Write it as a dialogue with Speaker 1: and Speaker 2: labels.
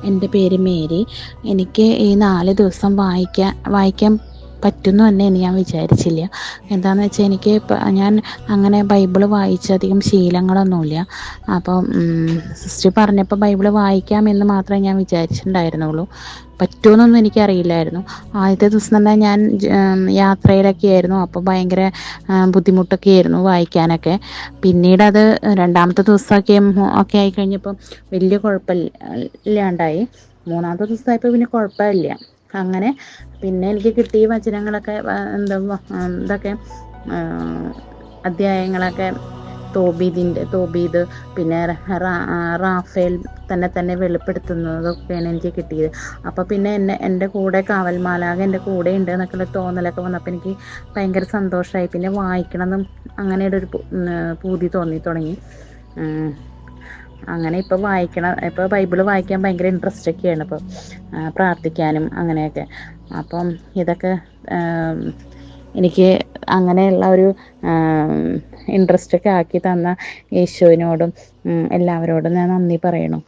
Speaker 1: എൻ്റെ പേര് മേരി. എനിക്ക് ഈ 4 ദിവസം വായിക്കാൻ പറ്റുമെന്ന് തന്നെ ഞാൻ വിചാരിച്ചില്ല. എന്താണെന്ന് വെച്ചാൽ എനിക്ക് ഞാൻ അങ്ങനെ ബൈബിള് വായിച്ചധികം ശീലങ്ങളൊന്നുമില്ല. അപ്പം സിസ്റ്റർ പറഞ്ഞപ്പോൾ ബൈബിള് വായിക്കാമെന്ന് മാത്രമേ ഞാൻ വിചാരിച്ചിട്ടുണ്ടായിരുന്നുള്ളൂ. പറ്റുമെന്നൊന്നും എനിക്കറിയില്ലായിരുന്നു. ആദ്യത്തെ ദിവസം തന്നെ ഞാൻ യാത്രയിലൊക്കെ ആയിരുന്നു. അപ്പോൾ ഭയങ്കര ബുദ്ധിമുട്ടൊക്കെ ആയിരുന്നു വായിക്കാനൊക്കെ. പിന്നീട് അത് രണ്ടാമത്തെ ദിവസമൊക്കെ ആയിക്കഴിഞ്ഞപ്പം വലിയ കുഴപ്പമില്ലാണ്ടായി. മൂന്നാമത്തെ ദിവസമായപ്പോൾ പിന്നെ കുഴപ്പമില്ല. അങ്ങനെ പിന്നെ എനിക്ക് കിട്ടിയ വചനങ്ങളൊക്കെ ഇതൊക്കെ അധ്യായങ്ങളൊക്കെ തോബീത്, പിന്നെ റാഫേൽ തന്നെ വെളിപ്പെടുത്തുന്നതൊക്കെയാണ് എനിക്ക് കിട്ടിയത്. അപ്പോൾ പിന്നെ എൻ്റെ കൂടെ കാവൽ മാലാഖ എൻ്റെ കൂടെ ഉണ്ട് എന്നൊക്കെയുള്ള തോന്നലൊക്കെ വന്നപ്പോൾ എനിക്ക് ഭയങ്കര സന്തോഷമായി. പിന്നെ വായിക്കണമെന്നും അങ്ങനെയുടെ ഒരു പൂതി തോന്നി തുടങ്ങി. അങ്ങനെ ഇപ്പോൾ ബൈബിള് വായിക്കാൻ ഭയങ്കര ഇൻട്രസ്റ്റൊക്കെയാണ്. ഇപ്പോൾ പ്രാർത്ഥിക്കാനും അങ്ങനെയൊക്കെ. അപ്പം ഇതൊക്കെ എനിക്ക് അങ്ങനെയുള്ള ഒരു ഇൻട്രസ്റ്റൊക്കെ ആക്കി തന്ന യേശുവിനോടും എല്ലാവരോടും ഞാൻ നന്ദി പറയണം.